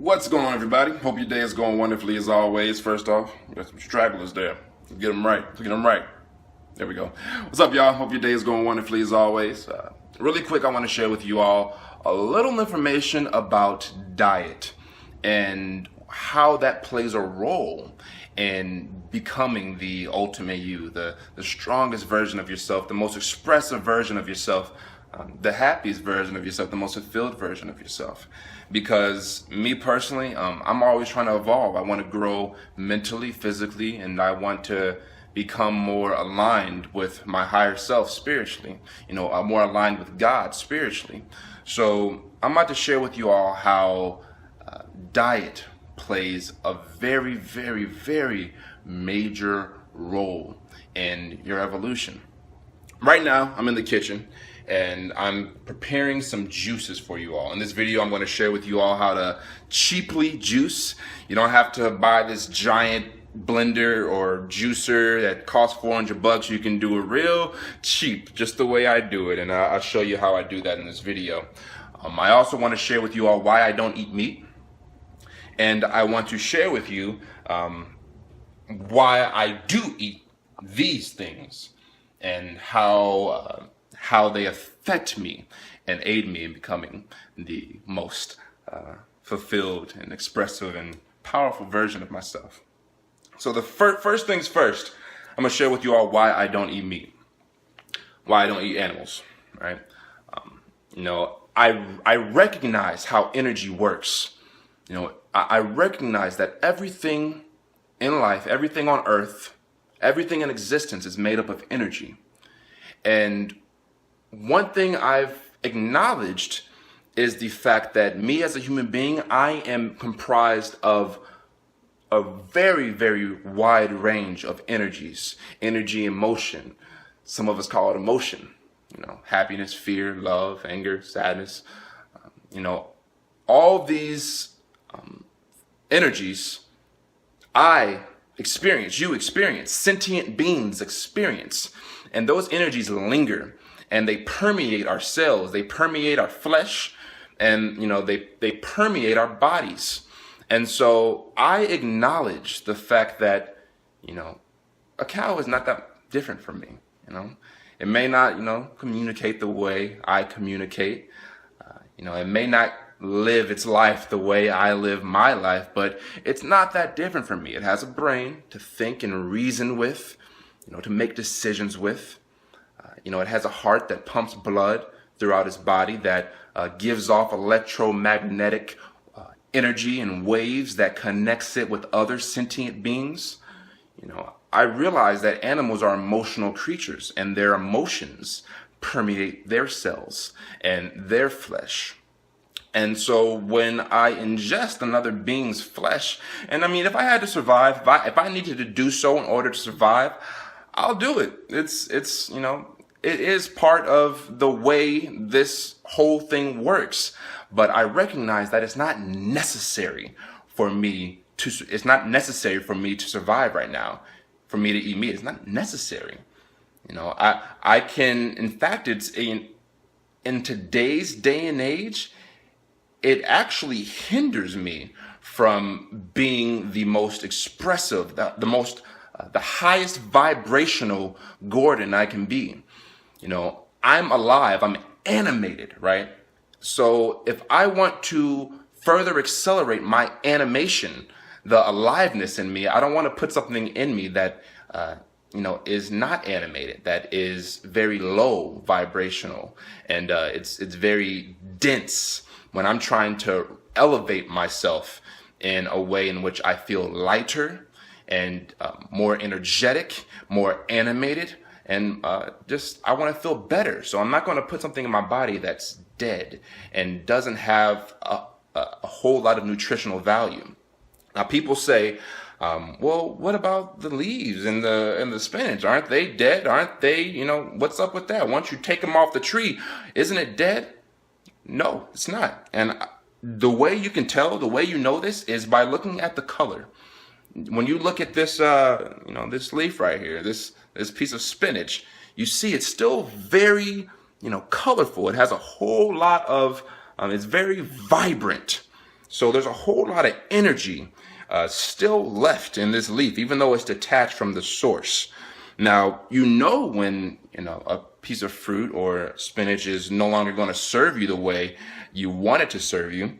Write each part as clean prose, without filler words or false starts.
What's going on, everybody? Hope your day is going wonderfully as always. First off, we got some stragglers there. Get them right. Get them right. There we go. What's up, y'all? Hope your day is going wonderfully as always. Really quick, I want to share with you all a little information about diet and how that plays a role in becoming the ultimate you, the strongest version of yourself, the most expressive version of yourself, the happiest version of yourself, the most fulfilled version of yourself. Because me personally, I'm always trying to evolve. I want to grow mentally, physically, and I want to become more aligned with my higher self spiritually, more aligned with God spiritually. So I'm about to share with you all how diet plays a very, very, very major role in your evolution. Right now, I'm in the kitchen and I'm preparing some juices for you all. In this video, I'm going to share with you all how to cheaply juice. You don't have to buy this giant blender or juicer that costs $400. You can do it real cheap, just the way I do it. And I'll show you how I do that in this video. I also want to share with you all why I don't eat meat. And I want to share with you why I do eat these things and how they affect me and aid me in becoming the most fulfilled and expressive and powerful version of myself. So the first things first, I'm going to share with you all why I don't eat meat, why I don't eat animals, right? I recognize how energy works. I recognize that everything in life, everything on earth, everything in existence is made up of energy. And one thing I've acknowledged is the fact that me as a human being, I am comprised of a very, very wide range of energies, energy, emotion. Some of us call it emotion, happiness, fear, love, anger, sadness. All these energies I experience, you experience, sentient beings experience, and those energies linger. And they permeate our cells, they permeate our flesh, and they permeate our bodies. And so I acknowledge the fact that a cow is not that different from me. It may not communicate the way I communicate. It may not live its life the way I live my life, but it's not that different from me. It has a brain to think and reason with, to make decisions with. It has a heart that pumps blood throughout its body, that gives off electromagnetic energy and waves that connects it with other sentient beings. I realize that animals are emotional creatures and their emotions permeate their cells and their flesh. And so when I ingest another being's flesh, and if I had to survive, if I needed to do so in order to survive, I'll do it. It is part of the way this whole thing works, but I recognize that it's not necessary for me to survive right now, for me to eat meat. It's not necessary. I can, in fact, it's in today's day and age, it actually hinders me from being the most expressive, the highest vibrational Gordon I can be. I'm alive, I'm animated, right? So if I want to further accelerate my animation, the aliveness in me, I don't want to put something in me that, is not animated, that is very low vibrational, and it's very dense when I'm trying to elevate myself in a way in which I feel lighter and more energetic, more animated. And I want to feel better. So I'm not going to put something in my body that's dead and doesn't have a whole lot of nutritional value. Now, people say, well, what about the leaves and the spinach? Aren't they dead? Aren't they, what's up with that? Once you take them off the tree, isn't it dead? No, it's not. And the way you can tell, the way you know this is by looking at the color. When you look at this, this leaf right here, this piece of spinach, you see it's still very, colorful. It has a whole lot of, it's very vibrant. So there's a whole lot of energy still left in this leaf, even though it's detached from the source. Now, when, a piece of fruit or spinach is no longer going to serve you the way you want it to serve you,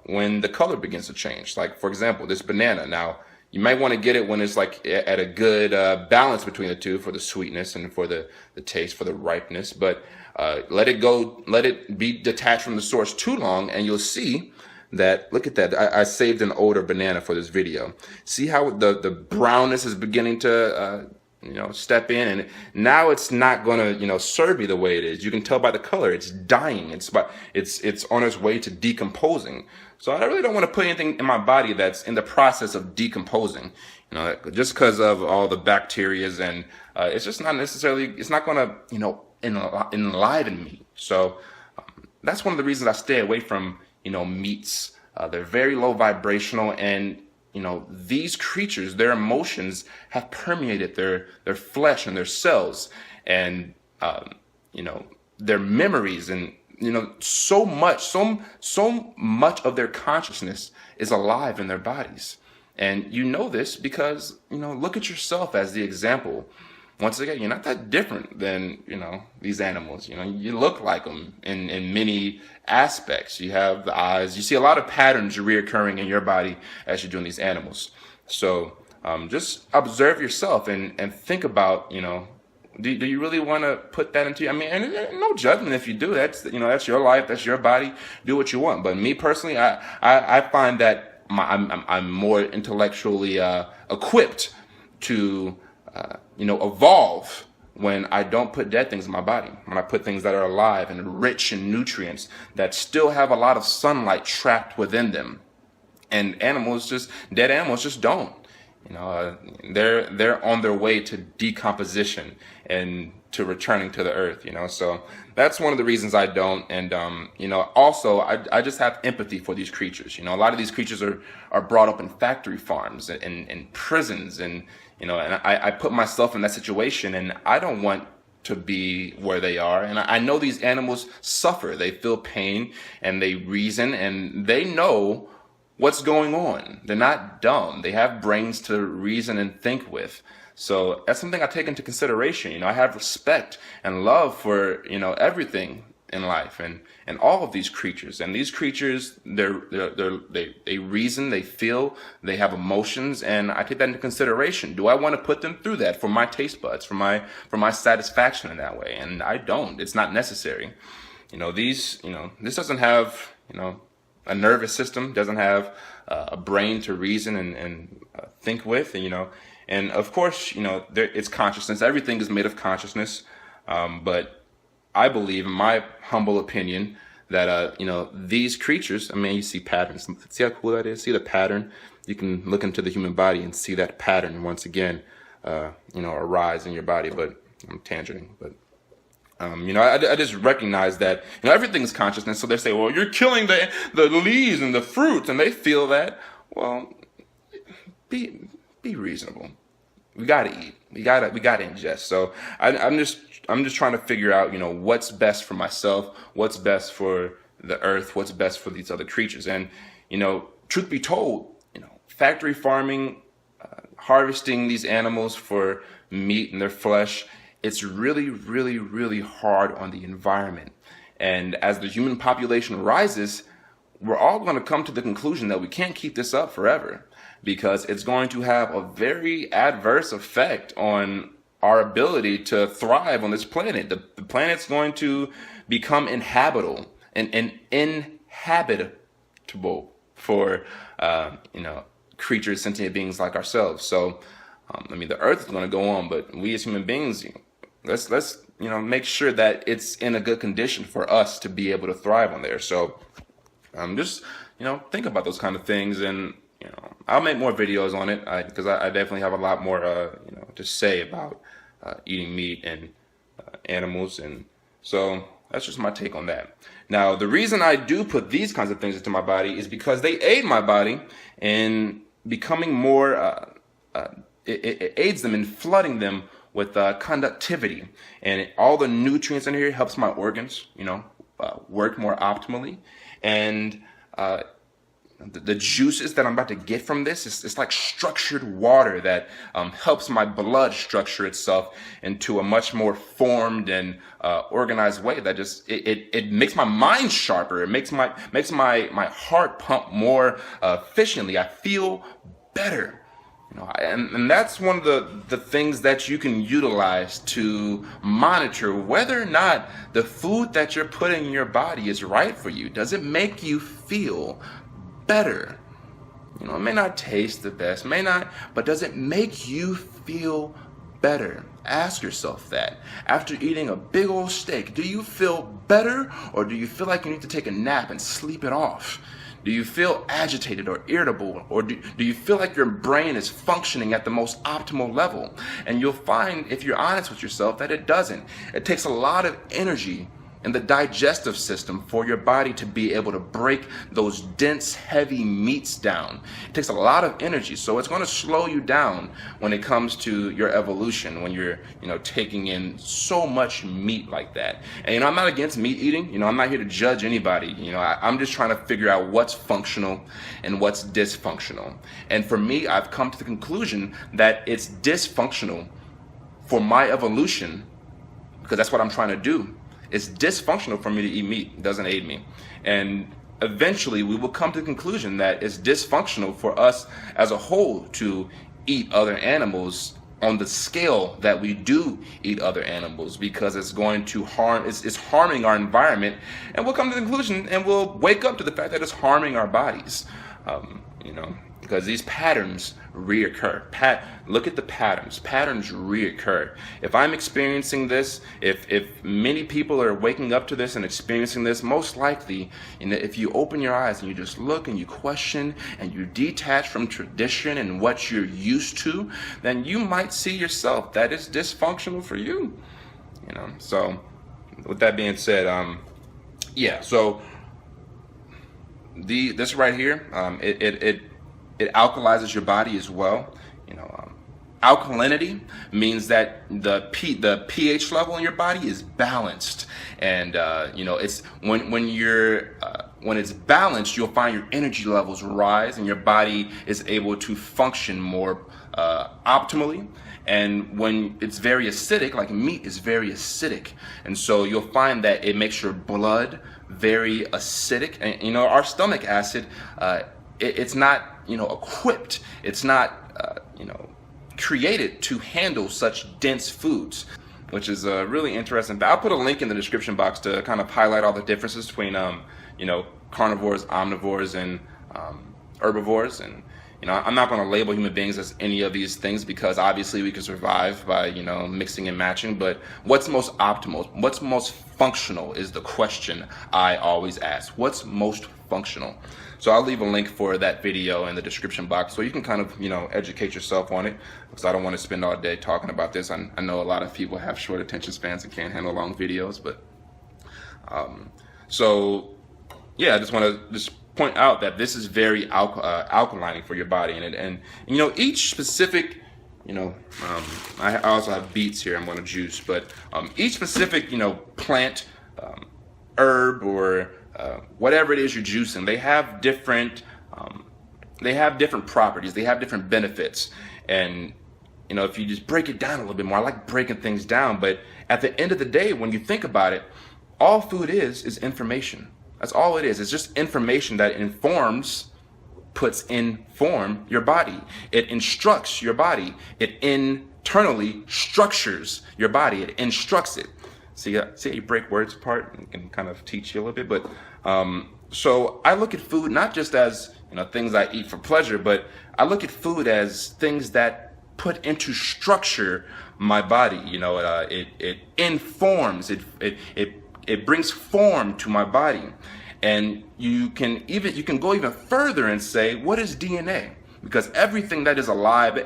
when the color begins to change. Like, for example, this banana. Now, you might want to get it when it's like at a good balance between the two for the sweetness and for the taste, for the ripeness. But let it be detached from the source too long, and you'll see that, look at that, I saved an older banana for this video. See how the brownness is beginning to step in, and now it's not going to serve you the way it is. You can tell by the color, it's dying. It's on its way to decomposing. So I really don't want to put anything in my body that's in the process of decomposing, just because of all the bacterias, and it's just not necessarily, it's not going to enliven me. So that's one of the reasons I stay away from meats. They're very low vibrational, and these creatures, their emotions have permeated their flesh and their cells, and their memories, and so much of their consciousness is alive in their bodies. And this because look at yourself as the example. Once again, you're not that different than these animals. You look like them in many aspects. You have the eyes. You see a lot of patterns reoccurring in your body as you're doing these animals. So just observe yourself and think about do you really want to put that into? And no judgment if you do. That's your life. That's your body. Do what you want. But me personally, I find that I'm more intellectually equipped to evolve when I don't put dead things in my body, when I put things that are alive and rich in nutrients that still have a lot of sunlight trapped within them. And dead animals just don't. They're on their way to decomposition and to returning to the earth, So that's one of the reasons I don't. And, also I just have empathy for these creatures. A lot of these creatures are brought up in factory farms and prisons, and I put myself in that situation, and I don't want to be where they are. And I know these animals suffer. They feel pain, and they reason, and they know what's going on. They're not dumb. They have brains to reason and think with. So that's something I take into consideration. I have respect and love for, everything in life and all of these creatures. And these creatures, they reason, they feel, they have emotions, and I take that into consideration. Do I want to put them through that for my taste buds, for my satisfaction in that way? And I don't. It's not necessary. This doesn't have, a nervous system, doesn't have a brain to reason and think with, and of course, it's consciousness. Everything is made of consciousness, but I believe, in my humble opinion, that these creatures, you see patterns. See how cool that is? See the pattern? You can look into the human body and see that pattern once again, arise in your body. But I'm tangenting, but. I just recognize that everything is consciousness. So they say, well, you're killing the leaves and the fruits, and they feel that. Well, be reasonable. We gotta eat. We gotta ingest. So I'm just trying to figure out what's best for myself, what's best for the earth, what's best for these other creatures. And truth be told, factory farming, harvesting these animals for meat and their flesh, it's really, really, really hard on the environment. And as the human population rises, we're all going to come to the conclusion that we can't keep this up forever, because it's going to have a very adverse effect on our ability to thrive on this planet. The planet's going to become inhabitable and inhabitable for creatures, sentient beings like ourselves. So the earth is going to go on, but we as human beings, let's make sure that it's in a good condition for us to be able to thrive on there. So just think about those kind of things, and I'll make more videos on it, because I definitely have a lot more to say about eating meat and animals. And so that's just my take on that. Now, the reason I do put these kinds of things into my body is because they aid my body in becoming more it aids them in flooding them with conductivity, and all the nutrients in here helps my organs, work more optimally, and the juices that I'm about to get from this, it's like structured water that helps my blood structure itself into a much more formed and organized way. That just it makes my mind sharper. It makes my heart pump more efficiently. I feel better. And that's one of the things that you can utilize to monitor whether or not the food that you're putting in your body is right for you. Does it make you feel better? It may not taste the best, but does it make you feel better? Ask yourself that. After eating a big old steak, do you feel better, or do you feel like you need to take a nap and sleep it off? Do you feel agitated or irritable, or do you feel like your brain is functioning at the most optimal level? And you'll find, if you're honest with yourself, that it doesn't. It takes a lot of energy in the digestive system for your body to be able to break those dense, heavy meats down. It takes a lot of energy, so it's going to slow you down when it comes to your evolution, when you're taking in so much meat like that. And I'm not against meat eating. I'm not here to judge anybody. I'm just trying to figure out what's functional and what's dysfunctional. And for me, I've come to the conclusion that it's dysfunctional for my evolution, because that's what I'm trying to do. It's dysfunctional for me to eat meat. It doesn't aid me. And eventually we will come to the conclusion that it's dysfunctional for us as a whole to eat other animals on the scale that we do eat other animals, because it's going to it's harming our environment. And we'll come to the conclusion and we'll wake up to the fact that it's harming our bodies. Because these patterns reoccur. Look at the patterns. Patterns reoccur. If I'm experiencing this, if many people are waking up to this and experiencing this, most likely, if you open your eyes and you just look and you question and you detach from tradition and what you're used to, then you might see yourself that is dysfunctional for you. So with that being said, so this right here, it alkalizes your body as well. Alkalinity means that the pH level in your body is balanced, and it's when it's balanced, you'll find your energy levels rise and your body is able to function more optimally. And when it's very acidic, like meat is very acidic, and so you'll find that it makes your blood very acidic. And our stomach acid, it's not equipped. It's not created to handle such dense foods, which is really interesting. But I'll put a link in the description box to kind of highlight all the differences between carnivores, omnivores, and herbivores. And I'm not going to label human beings as any of these things, because obviously we can survive by mixing and matching. But what's most optimal, what's most functional is the question I always ask. What's most functional? So I'll leave a link for that video in the description box so you can kind of educate yourself on it, because I don't want to spend all day talking about this. I know a lot of people have short attention spans and can't handle long videos, but I just want to point out that this is very alkalining for your body, and each specific I also have beets here I'm going to juice, but each specific plant, herb, or whatever it is you're juicing, they have different properties, they have different benefits. And if you just break it down a little bit more, I like breaking things down, but at the end of the day, when you think about it, all food is information. That's all it is. It's just information that puts in form your body. It instructs your body. It internally structures your body. It instructs it. See how you break words apart and can kind of teach you a little bit. But so I look at food not just as things I eat for pleasure, but I look at food as things that put into structure my body. It informs. It brings form to my body. And you can go even further and say, what is DNA? Because everything that is alive,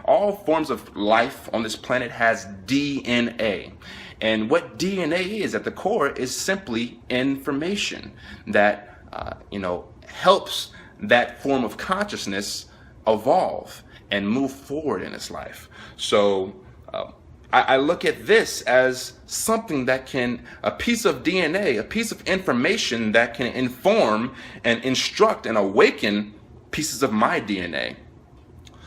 all forms of life on this planet has DNA. And what DNA is at the core is simply information that helps that form of consciousness evolve and move forward in its life. So I look at this as something that can, a piece of DNA, a piece of information that can inform and instruct and awaken pieces of my DNA.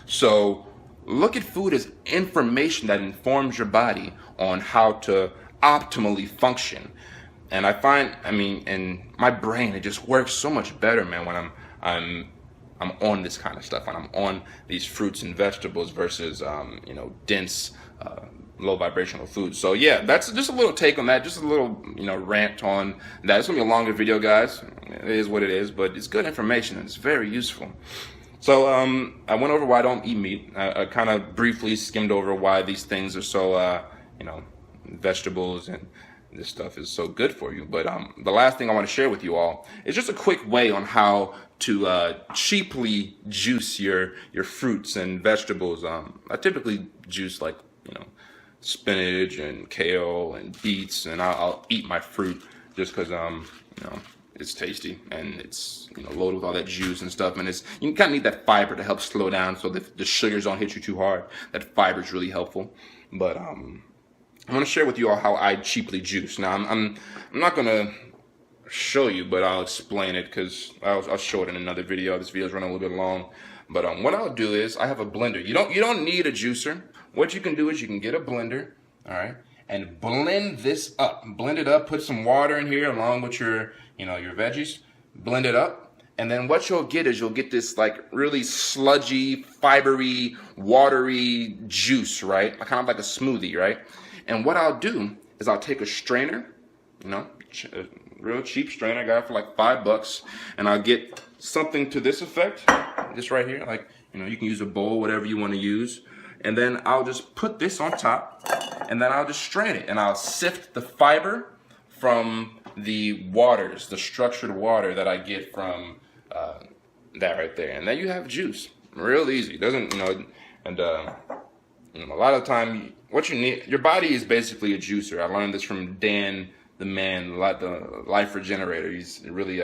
So look at food as information that informs your body on how to optimally function. And I find, in my brain, it just works so much better, man, when I'm on this kind of stuff, when I'm on these fruits and vegetables versus, dense, low vibrational foods. So yeah, that's just a little take on that, just a little, rant on that. It's gonna be a longer video, guys. It is what it is, but it's good information and it's very useful. So I went over why I don't eat meat. I kind of briefly skimmed over why these things are so, vegetables and this stuff is so good for you. But the last thing I want to share with you all is just a quick way on how to cheaply juice your fruits and vegetables. I typically juice like, spinach and kale and beets, and I'll eat my fruit just because it's tasty and it's loaded with all that juice and stuff, and you kind of need that fiber to help slow down so that the sugars don't hit you too hard. That fiber is really helpful. But I want to share with you all how I cheaply juice. Now I'm not gonna show you, but I'll explain it because I'll show it in another video. This video is running a little bit long. But what I'll do is I have a blender. You don't need a juicer. What you can do is you can get a blender, all right, and blend this up. Blend it up. Put some water in here along with your your veggies. Blend it up, and then what you'll get is you'll get this like really sludgy, fibery, watery juice, right? Kind of like a smoothie, right? And what I'll do is I'll take a strainer, a real cheap strainer. I got it for like $5, and I'll get something to this effect, this right here. Like you can use a bowl, whatever you want to use. And then I'll just put this on top, and then I'll just strain it, and I'll sift the fiber from the waters, the structured water that I get from that right there, and then you have juice. Real easy. Doesn't and a lot of the time, what you need, your body is basically a juicer. I learned this from Dan, the man, the Life Regenerator. He's really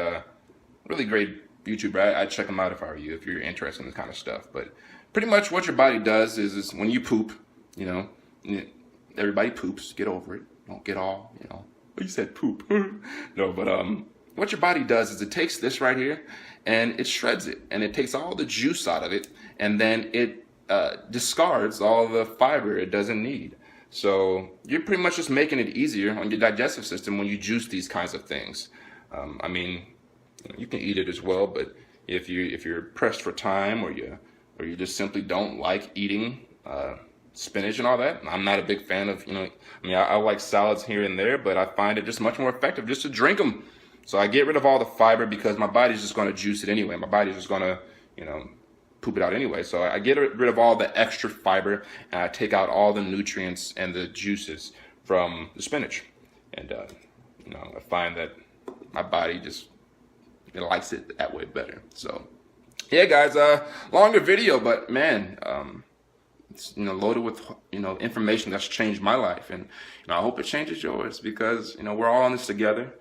really great YouTuber. I'd check him out if I were you, if you're interested in this kind of stuff. But pretty much what your body does is when you poop, everybody poops. Get over it. Don't get all, you said poop. No, but what your body does is it takes this right here and it shreds it, and it takes all the juice out of it, and then it discards all the fiber it doesn't need. So you're pretty much just making it easier on your digestive system when you juice these kinds of things. You can eat it as well, but if you're pressed for time, or you just simply don't like eating spinach and all that, I'm not a big fan of, I like salads here and there, but I find it just much more effective just to drink them. So I get rid of all the fiber because my body's just going to juice it anyway. My body's just going to, poop it out anyway. So I get rid of all the extra fiber, and I take out all the nutrients and the juices from the spinach. And, I find that my body just, it likes it that way better. So yeah, guys, longer video, but man, it's loaded with information that's changed my life, and I hope it changes yours, because we're all on this together,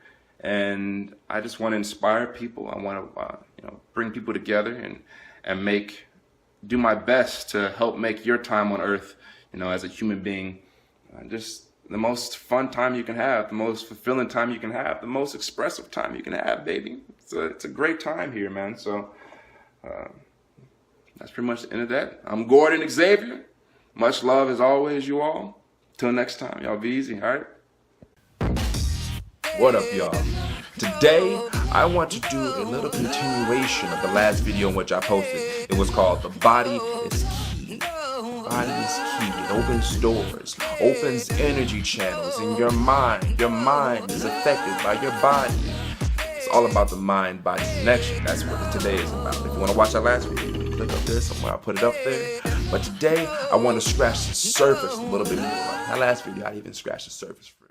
and I just want to inspire people. I want to bring people together and do my best to help make your time on earth, as a human being, just the most fun time you can have, the most fulfilling time you can have, the most expressive time you can have, baby. It's a great time here, man. So that's pretty much the end of that. I'm Gordon Xavier. Much love as always, you all. Till next time, y'all be easy, all right? What up, y'all? Today, I want to do a little continuation of the last video in which I posted. It was called The Body is Key. Body is key. It opens doors, opens energy channels in your mind. Your mind is affected by your body. It's all about the mind-body connection. That's what today is about. If you want to watch that last video, click up there somewhere. I'll put it up there. But today, I want to scratch the surface a little bit more. That last video, I didn't even scratch the surface for it.